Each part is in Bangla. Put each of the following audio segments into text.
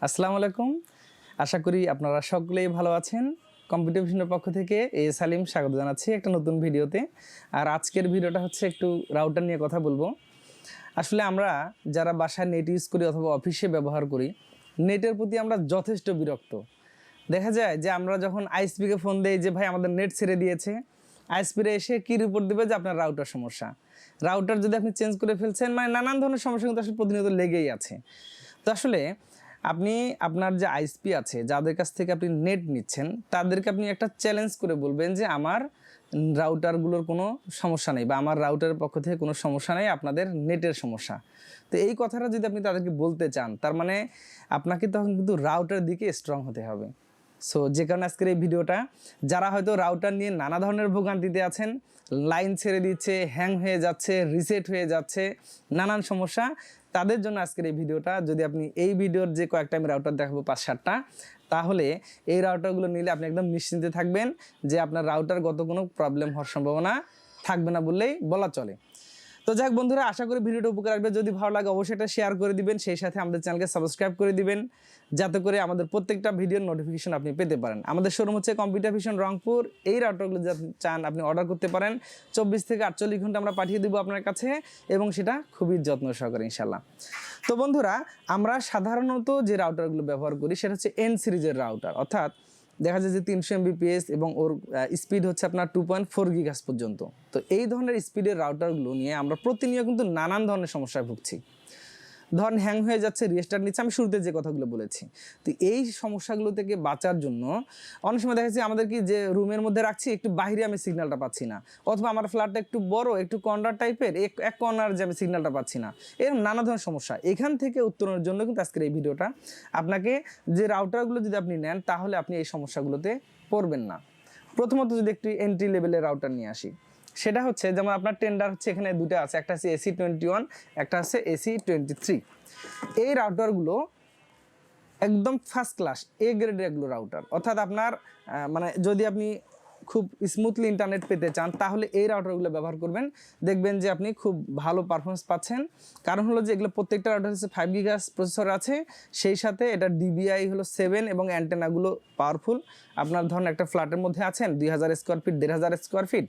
আসসালামু আলাইকুম। আশা করি আপনারা সকলেই ভালো আছেন। কম্পিউটার ভিশনের পক্ষ থেকে সালিম স্বাগত জানাচ্ছি একটা নতুন ভিডিওতে। আর আজকের ভিডিওটা হচ্ছে একটু রাউটার নিয়ে কথা বলবো। আসলে আমরা যারা বাসায় নেট ইউজ করি অথবা অফিসে ব্যবহার করি, নেটের প্রতি আমরা যথেষ্ট বিরক্ত। দেখা যায় যে আমরা যখন আইএসপিকে ফোন দেই যে ভাই আমাদের নেট ছেড়ে দিয়েছে, আইএসপিরে এসে কী রিপোর্ট দেবে যে আপনার রাউটার সমস্যা। রাউটার যদি আপনি চেঞ্জ করে ফেলছেন, মানে নানান ধরনের সমস্যা কিন্তু আসলে প্রতিনিয়ত লেগেই আছে। তো আসলে আপনি আপনার যে আইএসপি আছে, যাদের কাছ থেকে আপনি নেট নিচ্ছেন, তাদেরকে আপনি একটা চ্যালেঞ্জ করে বলবেন যে আমার রাউটারগুলোর কোনো সমস্যা নেই বা আমার রাউটারের পক্ষ থেকে কোনো সমস্যা নেই, আপনাদের নেটের সমস্যা। তো এই কথাটা যদি আপনি তাদেরকে বলতে চান, তার মানে আপনাকে তখন কিন্তু রাউটার দিকে স্ট্রং হতে হবে। সো যে কারণে আজকের এই ভিডিওটা, যারা হয়তো রাউটার নিয়ে নানা ধরনের ভোগান্তিতে আছেন, লাইন ছেড়ে দিচ্ছে, হ্যাং হয়ে যাচ্ছে, রিসেট হয়ে যাচ্ছে, নানান সমস্যা, তাদের জন্য আজকের এই ভিডিওটা। যদি আপনি এই ভিডিওর যে কয়েকটা আমি রাউটার দেখাবো 5-7টা, তাহলে এই রাউটারগুলো নিলে আপনি একদম নিশ্চিন্তে থাকবেন যে আপনার রাউটারগত কোনো প্রবলেম হওয়ার সম্ভাবনা থাকবে না বললেই বলা চলে। তো যাক বন্ধুরা, আশা করি ভিডিওটা উপকার আসবে। যদি ভালো লাগে অবশ্যই এটা শেয়ার করে দিবেন, সেই সাথে আমাদের চ্যানেলকে সাবস্ক্রাইব করে দিবেন, যাতে করে আমাদের প্রত্যেকটা ভিডিওর নোটিফিকেশন আপনি পেতে পারেন। আমাদের শোরুম হচ্ছে কম্পিউটার ভিশন রংপুর। এই রাউটারগুলো যদি চান আপনি অর্ডার করতে পারেন, 24 থেকে 48 ঘন্টা আমরা পাঠিয়ে দেবো আপনার কাছে, এবং সেটা খুবই যত্ন সহকারে ইনশাল্লাহ। তো বন্ধুরা, আমরা সাধারণত যে রাউটারগুলো ব্যবহার করি সেটা হচ্ছে এন সিরিজের রাউটার, অর্থাৎ দেখা যায় যে 300 Mbps এবং ওর স্পিড হচ্ছে আপনার 2.4 GHz পর্যন্ত। তো এই ধরনের স্পিডের রাউটারগুলো নিয়ে আমরা প্রতিনিয়ত কিন্তু নানান ধরনের সমস্যায় ভুগছি। ধরেন হ্যাং হয়ে যাচ্ছে, রিস্টার্ট নিচ্ছে, আমি শুরুতে যে কথাগুলো বলেছি। তো এই সমস্যাগুলো থেকে বাঁচার জন্য অনেক সময় দেখা যাচ্ছে আমাদের কি যে রুমের মধ্যে রাখছি, একটু বাইরে আমি সিগন্যালটা পাচ্ছি না, অথবা আমার ফ্ল্যাটটা একটু বড়, একটু কর্নার টাইপের, এক কর্নার যে আমি সিগন্যালটা পাচ্ছি না, এরকম নানা ধরনের সমস্যা। এখান থেকে উত্তরণের জন্য কিন্তু আজকের এই ভিডিওটা। আপনাকে যে রাউটারগুলো যদি আপনি নেন, তাহলে আপনি এই সমস্যাগুলোতে পড়বেন না। প্রথমত যদি একটি এন্ট্রি লেভেলের রাউটার নিয়ে আসি, সেটা হচ্ছে যেমন আপনার টেন্ডার হচ্ছে, এখানে দুটো আছে, একটা আছে AC21, একটা আছে AC23। এই রাউটারগুলো একদম ফার্স্ট ক্লাস গ্রেডের এগুলো রাউটার, অর্থাৎ আপনার মানে যদি আপনি খুব স্মুথলি ইন্টারনেট পেতে চান, তাহলে এই রাউটারগুলো ব্যবহার করবেন, দেখবেন যে আপনি খুব ভালো পারফরমেন্স পাচ্ছেন। কারণ হলো যে এগুলো প্রত্যেকটা রাউটার হচ্ছে 5 GHz প্রসেসর আছে, সেই সাথে এটা DBI হলো 7 এবং অ্যান্টেনাগুলো পাওয়ারফুল। আপনার ধরুন একটা ফ্ল্যাটের মধ্যে আছেন, 2000 স্কোয়ার ফিট, 1500 স্কোয়ার ফিট,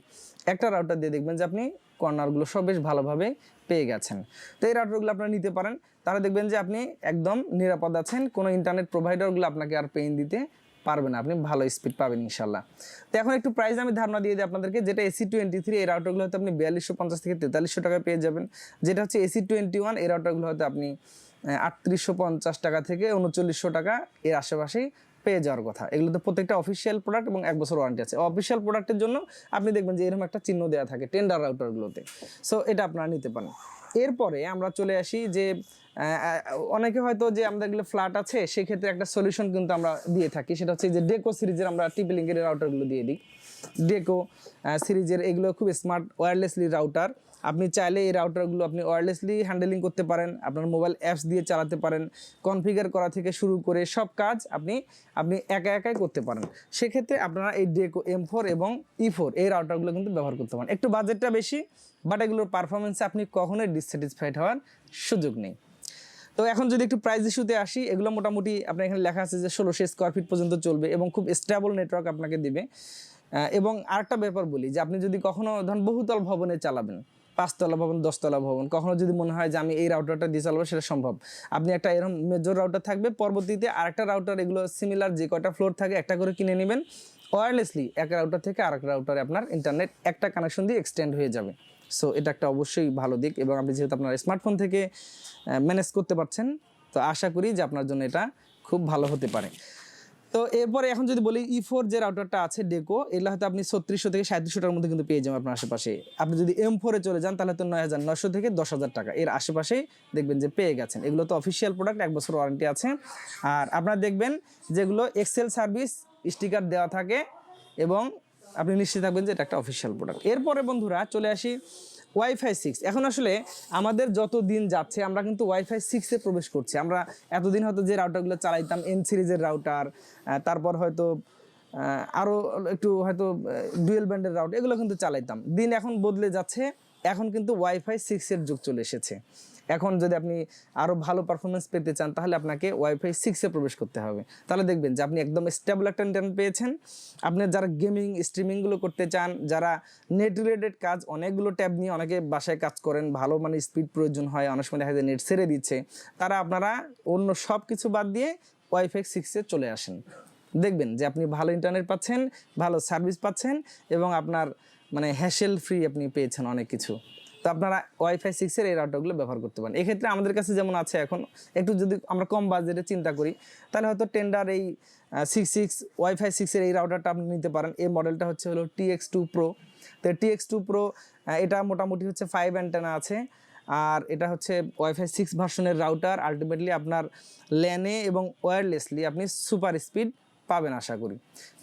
একটা রাউটার দিয়ে দেখবেন যে আপনি কর্নারগুলো সব বেশ ভালোভাবে পেয়ে গেছেন। তো এই রাউটারগুলো আপনারা নিতে পারেন, তাহলে দেখবেন যে আপনি একদম নিরাপদ আছেন, কোনো ইন্টারনেট প্রোভাইডারগুলো আপনাকে আর পেইন দিতে পারবে না, আপনি ভালো স্পিড পাবেন ইনশাল্লাহ। তো এখন একটু প্রাইস আমি ধারণা দিয়ে দিই আপনাদেরকে। যেটা AC23, এই রাউটারগুলো হয়তো আপনি 4250 থেকে 4300 টাকায় পেয়ে যাবেন। যেটা হচ্ছে AC21, এই রাউটারগুলো হয়তো আপনি 3850 টাকা থেকে 3900 টাকা এর আশেপাশেই পেয়ে যাওয়ার কথা। এগুলো তো প্রত্যেকটা অফিসিয়াল প্রোডাক্ট এবং 1 বছর ওয়ারেন্টি আছে। অফিসিয়াল প্রোডাক্টের জন্য আপনি দেখবেন যে এরকম একটা চিহ্ন দেওয়া থাকে টেন্ডার রাউটারগুলোতে। সো এটা আপনারা নিতে পারেন। এরপরে আমরা চলে আসি যে অনেকে হয়তো যে আমাদের এগুলো ফ্ল্যাট আছে, সেক্ষেত্রে একটা সলিউশন কিন্তু আমরা দিয়ে থাকি, সেটা হচ্ছে যে ডেকো সিরিজের আমরা টিপি লিঙ্কের রাউটারগুলো দিয়ে দিই। ডেকো সিরিজের এগুলো খুব স্মার্ট ওয়্যারলেসলি রাউটার। আপনি চাইলে এই রাউটারগুলো আপনি ওয়্যারলেসলি হ্যান্ডেলিং করতে পারেন, আপনার মোবাইল অ্যাপস দিয়ে চালাতে পারেন, কনফিগার করা থেকে শুরু করে সব কাজ আপনি একাই করতে পারেন। সেক্ষেত্রে আপনারা এই ডেকো M4 এবং E4 এই রাউটারগুলো কিন্তু ব্যবহার করতে পারেন। একটু বাজেটটা বেশি, বাট এগুলোর পারফরমেন্সে আপনি কখনোই ডিসস্যাটিসফাইড হওয়ার সুযোগ নেই। তো এখন যদি একটু প্রাইস ইস্যুতে আসি, এগুলো মোটামুটি আপনার এখানে লেখা আছে যে 1600 স্কোয়ার ফিট পর্যন্ত চলবে এবং খুব স্টেবল নেটওয়ার্ক আপনাকে দেবে। এবং আরেকটা ব্যাপার বলি, যে আপনি যদি কখনও ধরুন বহুতল ভবনে চালাবেন, 5 তলা ভবন, 10 তলা ভবন, কখনো যদি মনে হয় যে আমি এই রাউটারটা দিয়ে চালাবো, সেটা সম্ভব। আপনি একটা এরকম মেজর রাউটার থাকবে, পরবর্তীতে আরেকটা রাউটার, এগুলো সিমিলার যে কয়টা ফ্লোর থাকে একটা করে কিনে নেবেন, ওয়্যারলেসলি এক রাউটার থেকে আরেক রাউটারে আপনার ইন্টারনেট একটা কানেকশন দিয়ে এক্সটেন্ড হয়ে যাবে। সো এটা একটা অবশ্যই ভালো দিক, এবং আপনি যেহেতু আপনার স্মার্টফোন থেকে ম্যানেজ করতে পারছেন, তো আশা করি যে আপনার জন্য এটা খুব ভালো হতে পারে। তো এরপরে এখন যদি বলি E4 যে রাউটারটা আছে ডেকো, এগুলো হয়তো আপনি 3600 থেকে 3700 টাকার মধ্যে কিন্তু পেয়ে যাবেন আপনার আশেপাশে। আপনি যদি M4 এ চলে যান, তাহলে তো 9900 থেকে 10000 টাকা এর আশেপাশেই দেখবেন যে পেয়ে গেছেন। এগুলো তো অফিসিয়াল প্রোডাক্ট, 1 বছর ওয়ারেন্টি আছে। আর আপনারা দেখবেন যেগুলো এক্সেল সার্ভিস স্টিকার দেওয়া থাকে, এবং আপনি নিশ্চিত থাকবেন যে এটা একটা অফিসিয়াল প্রোডাক্ট। এরপরে বন্ধুরা চলে আসি ওয়াইফাই 6। এখন আসলে আমাদের যত দিন যাচ্ছে, আমরা কিন্তু ওয়াইফাই 6-এ প্রবেশ করছি। আমরা এতদিন হয়তো যে রাউটারগুলো চালাইতাম, এন সিরিজের রাউটার, তারপর হয়তো আরও একটু হয়তো ডুয়েল ব্যান্ডের রাউটার, এগুলো কিন্তু চালাইতাম। দিন এখন বদলে যাচ্ছে, এখন কিন্তু ওয়াইফাই 6 এর যুগ চলে এসেছে। এখন যদি আপনি আরও ভালো পারফরমেন্স পেতে চান তাহলে আপনাকে ওয়াইফাই 6 এ প্রবেশ করতে হবে। তাহলে দেখবেন যে আপনি একদম স্টেবল একটা ইন্টারনেট পেয়েছেন। আপনি যারা গেমিং স্ট্রিমিংগুলো করতে চান, যারা নেট রিলেটেড কাজ, অনেকগুলো ট্যাব নিয়ে অনেকে বাসায় কাজ করেন, ভালো মানে স্পিড প্রয়োজন হয়, অনেক সময় দেখা যায় নেট ছেড়ে দিচ্ছে, তারা আপনারা অন্য সব কিছু বাদ দিয়ে ওয়াইফাই 6 এ চলে আসেন। দেখবেন যে আপনি ভালো ইন্টারনেট পাচ্ছেন, ভালো সার্ভিস পাচ্ছেন এবং আপনার মানে হ্যাসেল ফ্রি আপনি পেয়েছেন অনেক কিছু। তো আপনারা ওয়াইফাই 6 এর এই রাউটারগুলো ব্যবহার করতে পারেন। এক্ষেত্রে আমাদের কাছে যেমন আছে এখন, একটু যদি আমরা কম বাজেটে চিন্তা করি তাহলে হয়তো টেন্ডার এই 66 ওয়াইফাই 6 এর এই রাউটারটা আপনি নিতে পারেন। এই মডেলটা হলো TX2 Pro। তো TX2 Pro এটা মোটামুটি হচ্ছে 5 অ্যান্টেনা আছে, আর এটা হচ্ছে ওয়াইফাই 6 ভার্সনের রাউটার। আলটিমেটলি আপনার ল্যানে এবং ওয়্যারলেসলি আপনি সুপার স্পিড পাবেন আশা করি।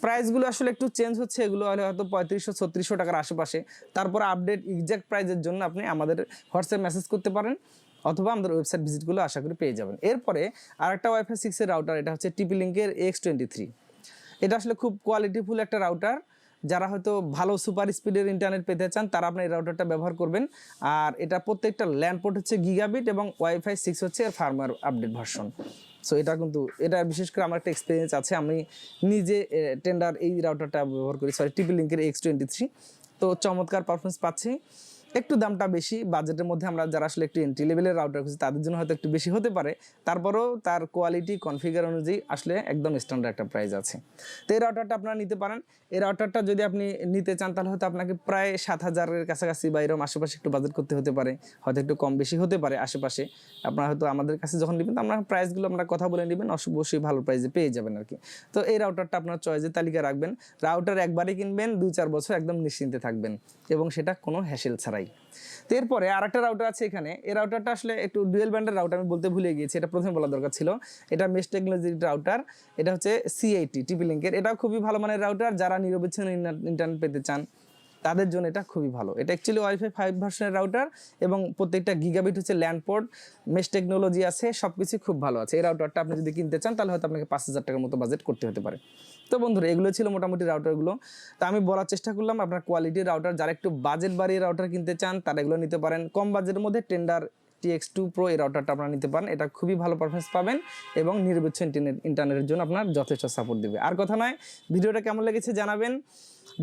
প্রাইসগুলো আসলে একটু চেঞ্জ হচ্ছে, এগুলো হলে হয়তো 3500-3600 টাকার আশেপাশে। তারপর আপডেট এক্স্যাক্ট প্রাইসের জন্য আপনি আমাদের হোয়াটসঅ্যাপ মেসেজ করতে পারেন অথবা আমাদের ওয়েবসাইট ভিজিটগুলো আশা করি পেয়ে যাবেন। এরপরে আরেকটা ওয়াইফাই 6 এর রাউটার, এটা হচ্ছে TP-Link-এর AX23। এটা আসলে খুব কোয়ালিটিফুল একটা রাউটার। যারা হয়তো ভালো সুপার স্পিডের ইন্টারনেট পেতে চান তারা আপনার এই রাউটারটা ব্যবহার করবেন। আর এটা প্রত্যেকটা ল্যান্ড পোর্ট হচ্ছে গিগাবিট এবং ওয়াইফাই 6 হচ্ছে এর ফার্মওয়্যার আপডেট ভার্সন। সো এটা কিন্তু এটা বিশেষ করে আমার একটা এক্সপিরিয়েন্স আছে, আমি নিজে টেন্ডার এই রাউটারটা ব্যবহার করি, TP-Link-এর AX23। তো চমৎকার পারফরমেন্স পাচ্ছি। একটু দামটা বেশি, বাজেটের মধ্যে আমরা যারা আসলে একটু এন্ট্রি লেভেলের রাউটার খুঁজি তাদের জন্য হয়তো একটু বেশি হতে পারে, তারপরেও তার কোয়ালিটি কনফিগার অনুযায়ী আসলে একদম স্ট্যান্ডার্ড একটা প্রাইস আছে। তো এই রাউটারটা আপনারা নিতে পারেন। এই রাউটারটা যদি আপনি নিতে চান তাহলে হয়তো আপনাকে প্রায় 7000-এর কাছাকাছি বা এরকম আশেপাশে একটু বাজেট করতে হতে পারে, হয়তো একটু কম বেশি হতে পারে আশেপাশে। আপনারা হয়তো আমাদের কাছে যখন নেবেন তো আপনার প্রাইসগুলো আপনারা কথা বলে নেবেন, অবশ্যই ভালো প্রাইসে পেয়ে যাবেন আর কি। তো এই রাউটারটা আপনার চয়েসের তালিকা রাখবেন। রাউটার একবারই কিনবেন, 2-4 বছর একদম নিশ্চিন্তে থাকবেন এবং সেটা কোনো হ্যাসেল ছাড়াই। তো এরপরে আরেকটা রাউটার আছে এখানে। এই রাউটারটা আসলে একটু ডুয়েল ব্যান্ডের রাউটার, আমি বলতে ভুলে গিয়েছি, এটা প্রথমে বলা দরকার ছিল। এটা মেশ টেকনোলজির রাউটার, এটা হচ্ছে C80 TP-Link-এর। এটাও খুবই ভালো মানের রাউটার। যারা নিরবিচ্ছিন্ন ইন্টারনেট পেতে চান তাদের জন্য এটা খুবই ভালো। এটা অ্যাকচুয়ালি ওয়াইফাই 5 ভার্সনের রাউটার এবং প্রত্যেকটা গিগাবিট হচ্ছে ল্যান্ড পোর্ট, মেশ টেকনোলজি আছে, সব কিছু খুব ভালো আছে। এই রাউটারটা আপনি যদি কিনতে চান তাহলে হয়তো আপনাকে 5000 টাকার মতো বাজেট করতে হতে পারে। তো বন্ধুরা, এগুলো ছিল মোটামুটি রাউটারগুলো। তো আমি বলার চেষ্টা করলাম আপনার কোয়ালিটির রাউটার, যারা একটু বাজেট বাড়িয়ে রাউটার কিনতে চান তারা এগুলো নিতে পারেন। কম বাজেটের মধ্যে টেন্ডার TX2 Pro এই রাউটারটা আপনারা নিতে পারেন। এটা খুবই ভালো পারফরমেন্স পাবেন এবং নিরবিচ্ছিন্ন ইন্টারনেটের জন্য আপনার যথেষ্ট সাপোর্ট দেবে। আর কথা নয়, ভিডিওটা কেমন লেগেছে জানাবেন,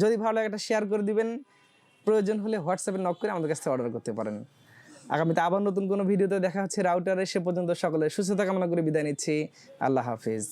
যদি ভালো লাগে একটা শেয়ার করে দিবেন, প্রয়োজন হলে হোয়াটসঅ্যাপে নক করে আমাদের কাছ থেকে অর্ডার করতে পারেন। আগামীতে আবার নতুন কোনো ভিডিওতে দেখা হচ্ছে রাউটারে। সে পর্যন্ত সকলের সুস্থতা কামনা করে বিদায় নিচ্ছি। আল্লাহ হাফিজ।